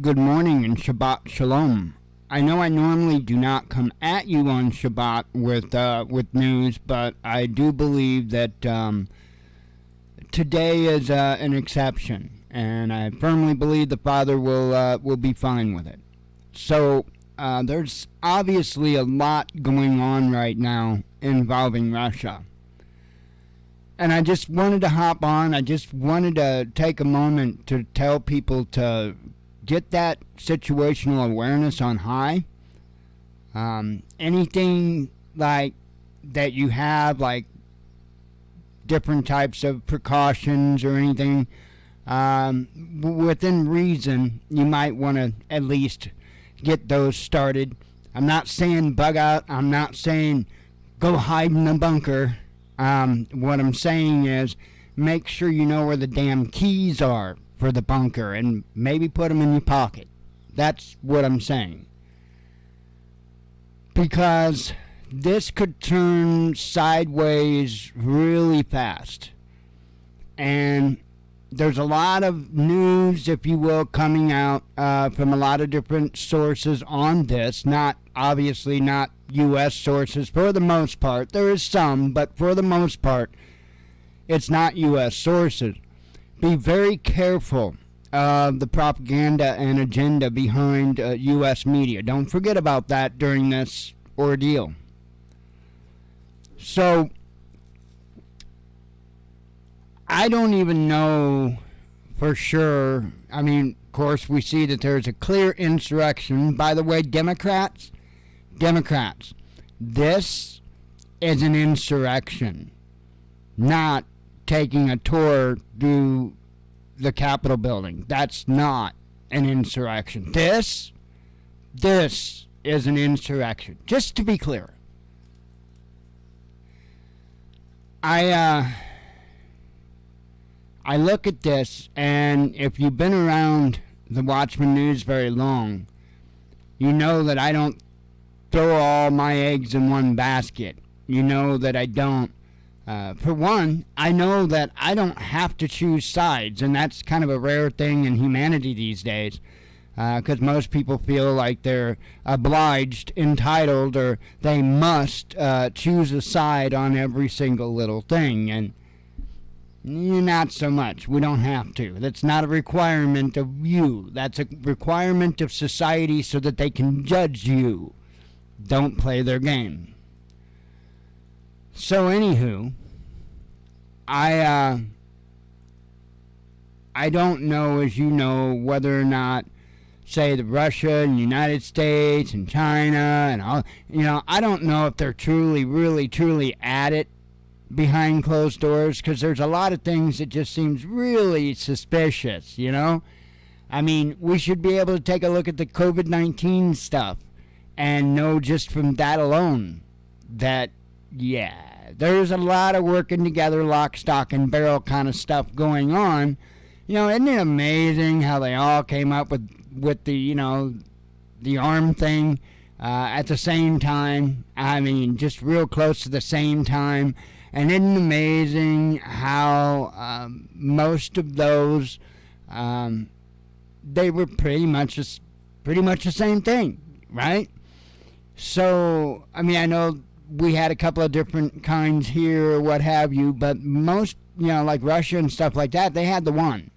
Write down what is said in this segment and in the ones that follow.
Good morning and Shabbat Shalom. I know I normally do not come at you on Shabbat with news, but I do believe that today is an exception, and I firmly believe the Father will be fine with it. So there's obviously a lot going on right now involving Russia. And I just wanted to hop on. I just wanted to take a moment to tell people to get that situational awareness on high. Anything like that you have, like different types of precautions or anything, within reason, you might want to at least get those started. I'm not saying bug out. I'm not saying go hide in a bunker. What I'm saying is make sure you know where the damn keys are for the bunker and maybe put them in your pocket. That's what I'm saying. Because this could turn sideways really fast. And there's a lot of news, if you will, coming out from a lot of different sources on this. Obviously not U.S. sources for the most part. There is some, but for the most part, it's not U.S. sources. Be very careful of the propaganda and agenda behind U.S. media. Don't forget about that during this ordeal. So, I don't even know for sure. I mean, of course, we see that there's a clear insurrection. By the way, Democrats, this is an insurrection, not taking a tour through the Capitol building. That's not an insurrection. This is an insurrection. Just to be clear. I look at this, and if you've been around the Watchman news very long, you know that I don't throw all my eggs in one basket. You know that I don't. For one, I know that I don't have to choose sides, and that's kind of a rare thing in humanity these days, because most people feel like they're obliged, entitled, or they must choose a side on every single little thing, and not so much. We don't have to. That's not a requirement of you. That's a requirement of society so that they can judge you. Don't play their game. So anywho, I don't know, as you know, whether or not, say, the Russia and United States and China and all, I don't know if they're really, truly at it behind closed doors, because there's a lot of things that just seems really suspicious, I mean, we should be able to take a look at the COVID-19 stuff and know just from that alone that, yeah, there's a lot of working together, lock, stock, and barrel kind of stuff going on. Isn't it amazing how they all came up with the, the arm thing at the same time? I mean, just real close to the same time. And isn't it amazing how most of those, they were pretty much the same thing, right? So, I mean, I know we had a couple of different kinds here or what have you, but most, like Russia and stuff like that, they had the one.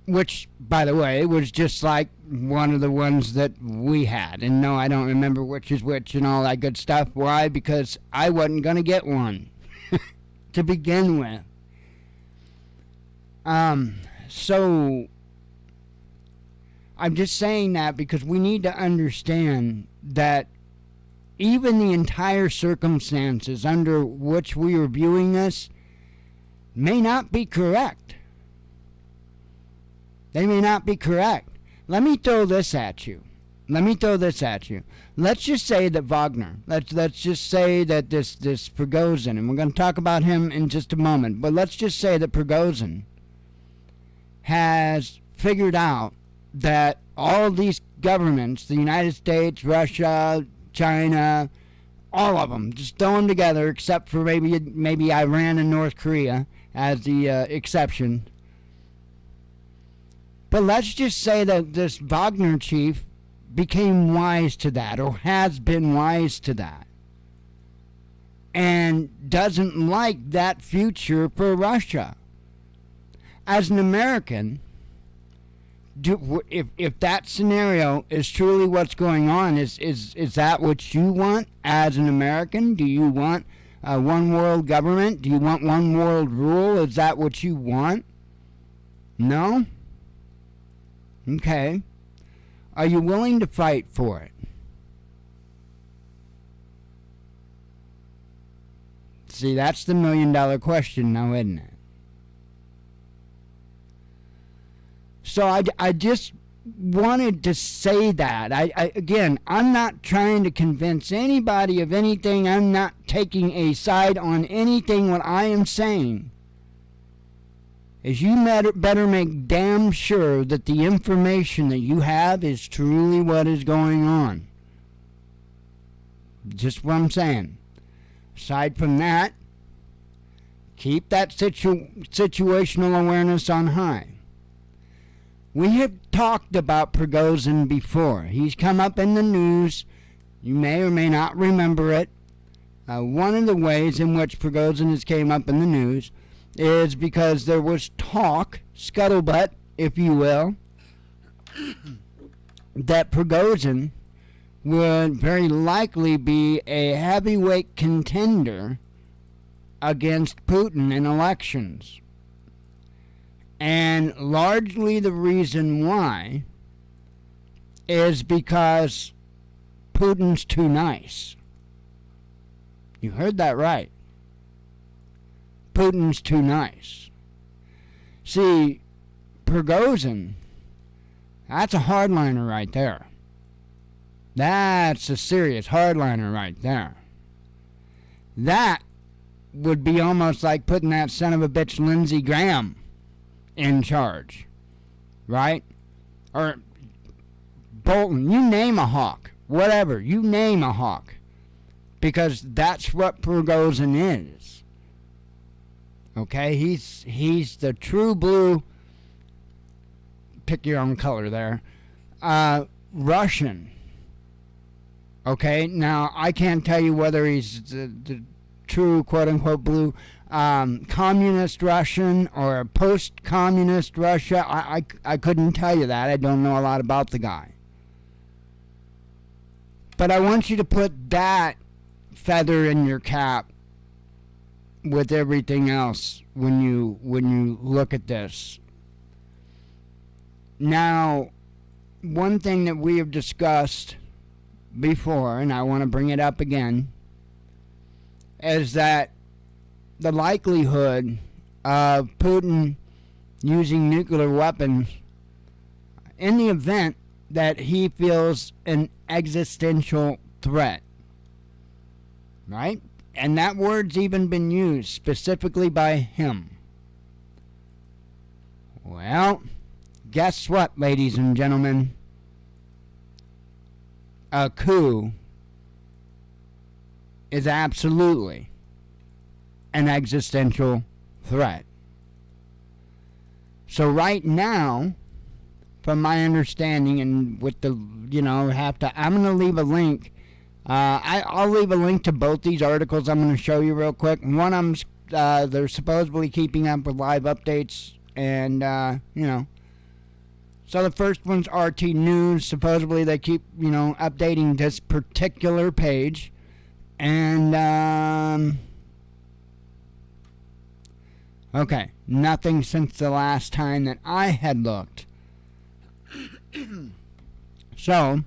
Which, by the way, was just like one of the ones that we had. And no, I don't remember which is which and all that good stuff. Why? Because I wasn't going to get one to begin with. So I'm just saying that because we need to understand that even the entire circumstances under which we are viewing this may not be correct. They may not be correct. Let me throw this at you. Let's just say that Wagner, let's just say that this Prigozhin, and we're going to talk about him in just a moment, but let's just say that Prigozhin has figured out that all of these governments, the United States, Russia, China, all of them, just throw them together, except for maybe Iran and North Korea as the exception. But let's just say that this Wagner chief became wise to that, or has been wise to that, and doesn't like that future for Russia. As an American, if that scenario is truly what's going on, is that what you want as an American? Do you want a one world government? Do you want one world rule? Is that what you want? No? Okay. Are you willing to fight for it? See, that's the $1,000,000 question now, isn't it? So I just wanted to say that. Again, I'm not trying to convince anybody of anything. I'm not taking a side on anything. What I am saying is you better make damn sure that the information that you have is truly what is going on. Just what I'm saying. Aside from that, keep that situational awareness on high. We have talked about Prigozhin before. He's come up in the news. You may or may not remember it. One of the ways in which Prigozhin has came up in the news is because there was talk, scuttlebutt, if you will, that Prigozhin would very likely be a heavyweight contender against Putin in elections. And largely the reason why is because Putin's too nice. You heard that right. Putin's too nice. See, Prigozhin, that's a hardliner right there. That's a serious hardliner right there. That would be almost like putting that son of a bitch Lindsey Graham in charge, right? Or Bolton, you name a hawk, whatever, you name a hawk, because that's what Prigozhin is. Okay, he's the true blue, pick your own color there, Russian. Okay, now I can't tell you whether he's the true quote-unquote blue communist Russian or post-communist Russia. I couldn't tell you that. I don't know a lot about the guy. But I want you to put that feather in your cap with everything else when you look at this. Now, one thing that we have discussed before, and I want to bring it up again, is that the likelihood of Putin using nuclear weapons in the event that he feels an existential threat. Right? And that word's even been used specifically by him. Well, guess what, ladies and gentlemen? A coup is absolutely an existential threat. So right now, from my understanding, and with the, I'm going to leave a link. I'll leave a link to both these articles I'm going to show you real quick. One, they're supposedly keeping up with live updates, and, So the first one's RT News. Supposedly they keep, updating this particular page. And, okay, nothing since the last time that I had looked. So,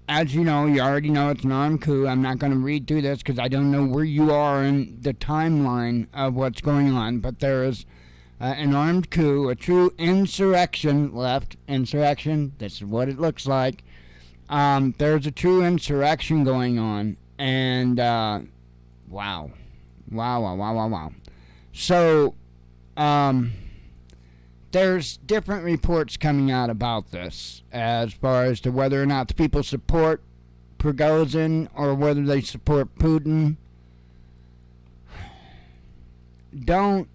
as you know, you already know it's an armed coup. I'm not going to read through this because I don't know where you are in the timeline of what's going on. But there is an armed coup, a true insurrection, left insurrection. This is what it looks like. There's a true insurrection going on. And, wow. So, there's different reports coming out about this as far as to whether or not the people support Prigozhin or whether they support Putin. Don't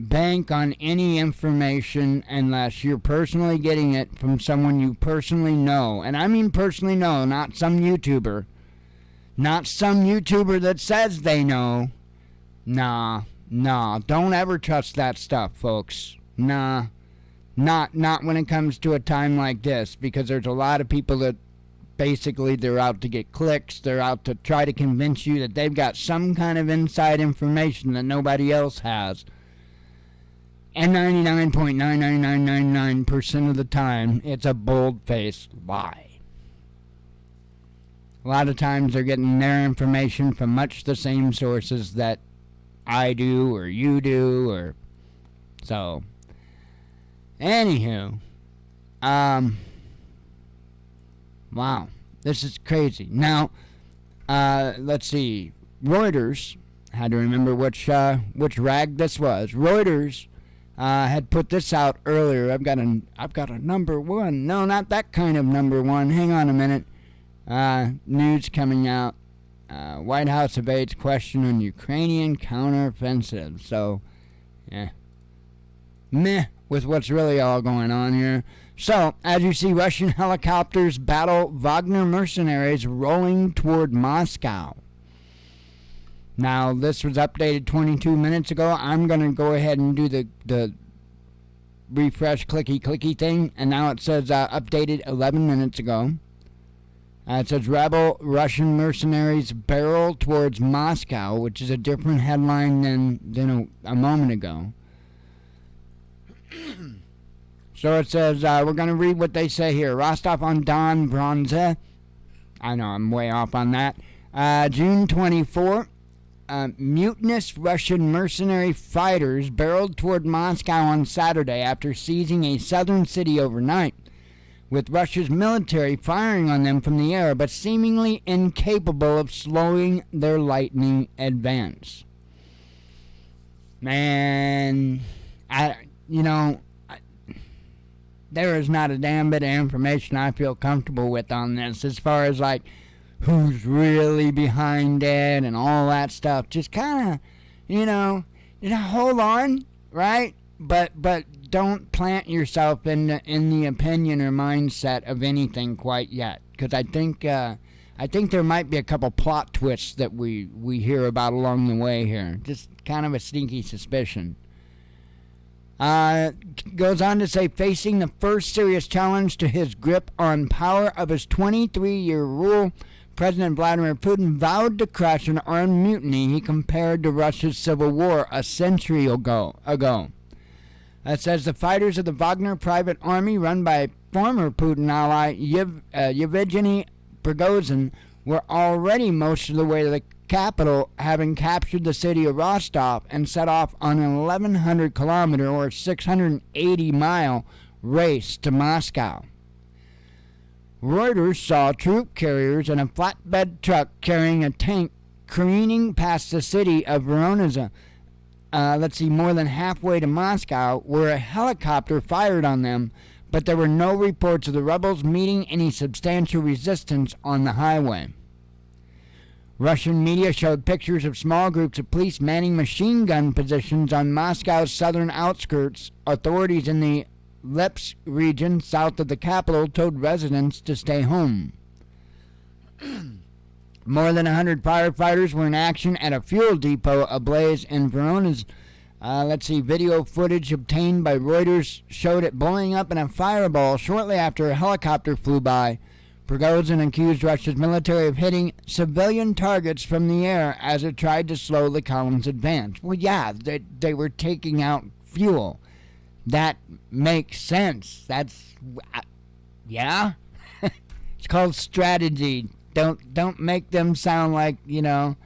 bank on any information unless you're personally getting it from someone you personally know. And I mean personally know, not some YouTuber. Not some YouTuber that says they know. Nah, don't ever trust that stuff, folks. Nah, not when it comes to a time like this, because there's a lot of people that basically they're out to get clicks. They're out to try to convince you that they've got some kind of inside information that nobody else has. And 99.99999% of the time, it's a bold-faced lie. A lot of times they're getting their information from much the same sources that I do or you do, or so. Anywho, wow, this is crazy. Now, let's see. Reuters, had to remember which rag this was. Reuters had put this out earlier. I've got a number one. No, not that kind of number one. Hang on a minute. News coming out. White House evades question on Ukrainian counteroffensive. So, meh with what's really all going on here. So, as you see, Russian helicopters battle Wagner mercenaries rolling toward Moscow. Now, this was updated 22 minutes ago. I'm going to go ahead and do the refresh clicky thing. And now it says updated 11 minutes ago. It says rebel Russian mercenaries barrel towards Moscow, which is a different headline than a moment ago. So it says, we're going to read what they say here. Rostov-on-Don, Bronze. I know I'm way off on that. June 24. Mutinous Russian mercenary fighters barreled toward Moscow on Saturday after seizing a southern city overnight, with Russia's military firing on them from the air, but seemingly incapable of slowing their lightning advance. Man, there is not a damn bit of information I feel comfortable with on this, as far as like who's really behind it and all that stuff. Just kind of, hold on, right? But don't plant yourself in the opinion or mindset of anything quite yet, because I think there might be a couple plot twists that we hear about along the way here. Just kind of a sneaky suspicion. Goes on to say, facing the first serious challenge to his grip on power of his 23-year rule, President Vladimir Putin vowed to crush an armed mutiny he compared to Russia's civil war a century ago. It says the fighters of the Wagner private army, run by former Putin ally Yevgeny Prigozhin, were already most of the way to the capital, having captured the city of Rostov and set off on an 1,100-kilometer or 680-mile race to Moscow. Reuters saw troop carriers and a flatbed truck carrying a tank careening past the city of Voronezh, more than halfway to Moscow, where a helicopter fired on them, but there were no reports of the rebels meeting any substantial resistance on the highway. Russian media showed pictures of small groups of police manning machine gun positions on Moscow's southern outskirts. Authorities in the Lipsk region south of the capital told residents to stay home. More than 100 firefighters were in action at a fuel depot ablaze in Voronezh. Video footage obtained by Reuters showed it blowing up in a fireball shortly after a helicopter flew by. Prigozhin accused Russia's military of hitting civilian targets from the air as it tried to slow the column's advance. Well, yeah, they were taking out fuel. That makes sense. That's, yeah. It's called strategy. Don't make them sound like, the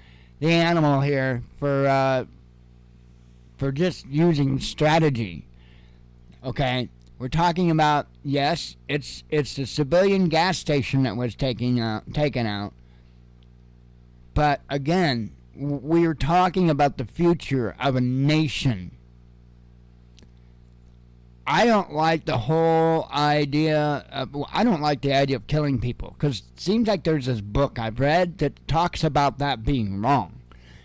animal here for just using strategy. Okay, we're talking about, yes, it's the civilian gas station that was taken out. But again, we are talking about the future of a nation. I don't like the whole idea of killing people, because it seems like there's this book I've read that talks about that being wrong.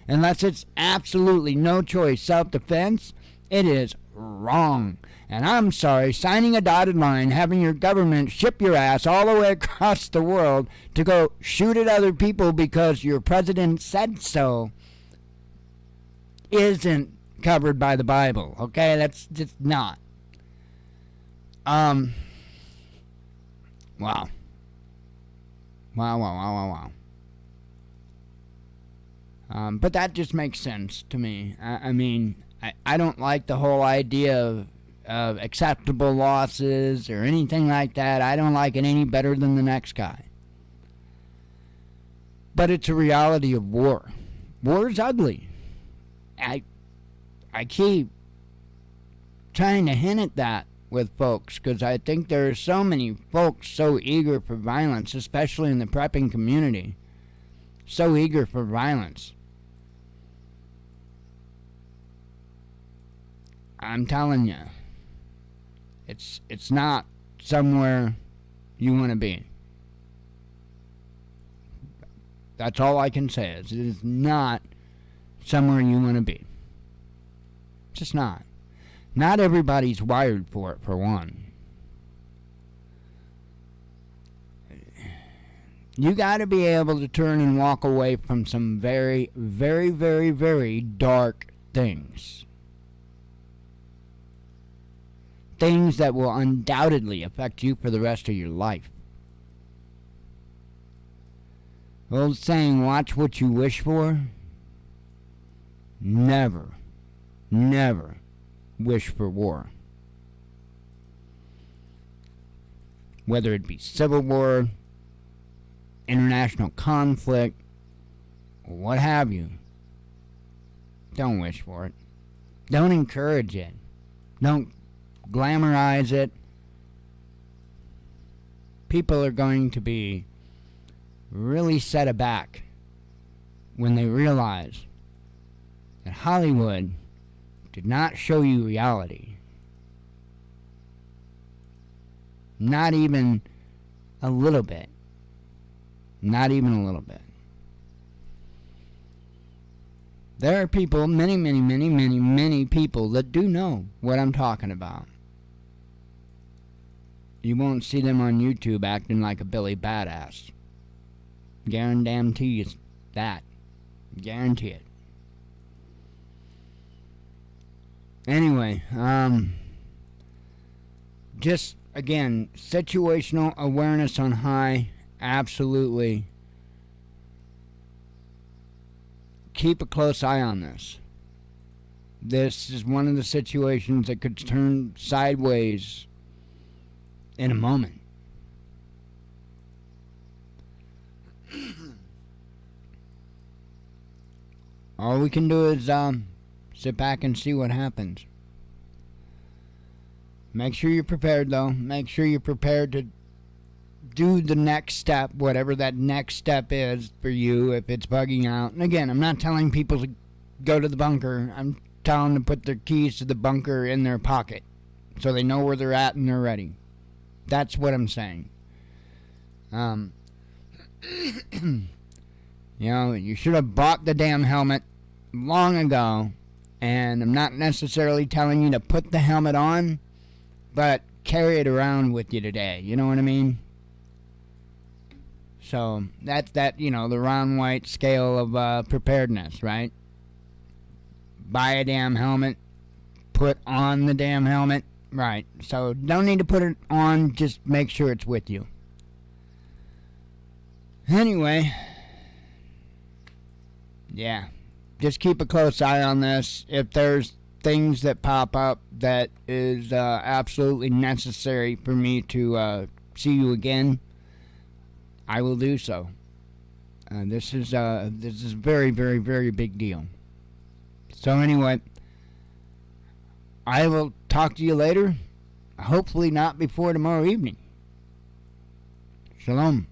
Unless it's absolutely no choice, self-defense, It is wrong. And I'm sorry, signing a dotted line, having your government ship your ass all the way across the world to go shoot at other people because your president said so, isn't covered by the Bible. Okay, that's just not. Wow. Wow. But that just makes sense to me. I mean, I don't like the whole idea of acceptable losses or anything like that. I don't like it any better than the next guy. But it's a reality of war. War is ugly. I keep trying to hint at that with folks because I think there are so many folks so eager for violence, especially in the prepping community. So eager for violence. I'm telling you, it's not somewhere you want to be. That's all I can say. It is not somewhere you want to be. It's just not. Not everybody's wired for it, for one. You got to be able to turn and walk away from some very, very, very, very dark things. Things that will undoubtedly affect you for the rest of your life. The old saying, watch what you wish for. Never wish for war. Whether it be civil war, international conflict, or what have you. Don't wish for it. Don't encourage it. Don't glamorize it. People are going to be really set aback when they realize that Hollywood did not show you reality. Not even a little bit. Not even a little bit. There are people, many people that do know what I'm talking about. You won't see them on YouTube acting like a Billy Badass. Guarantee that. Guarantee it. Anyway, just again, situational awareness on high, absolutely. Keep a close eye on this. This is one of the situations that could turn sideways in a moment. All we can do is sit back and see what happens. Make sure you're prepared, though. Make sure you're prepared to do the next step, whatever that next step is for you, if it's bugging out. And again, I'm not telling people to go to the bunker. I'm telling them to put their keys to the bunker in their pocket so they know where they're at and they're ready. That's what I'm saying. You should have bought the damn helmet long ago. And I'm not necessarily telling you to put the helmet on, but carry it around with you today. You know what I mean? So that's the round white scale of preparedness, right? Buy a damn helmet, put on the damn helmet, right? So don't need to put it on, just make sure it's with you. Anyway, yeah. Just keep a close eye on this. If there's things that pop up that is absolutely necessary for me to see you again, I will do so. This is a very, very, very big deal. So anyway, I will talk to you later. Hopefully not before tomorrow evening. Shalom.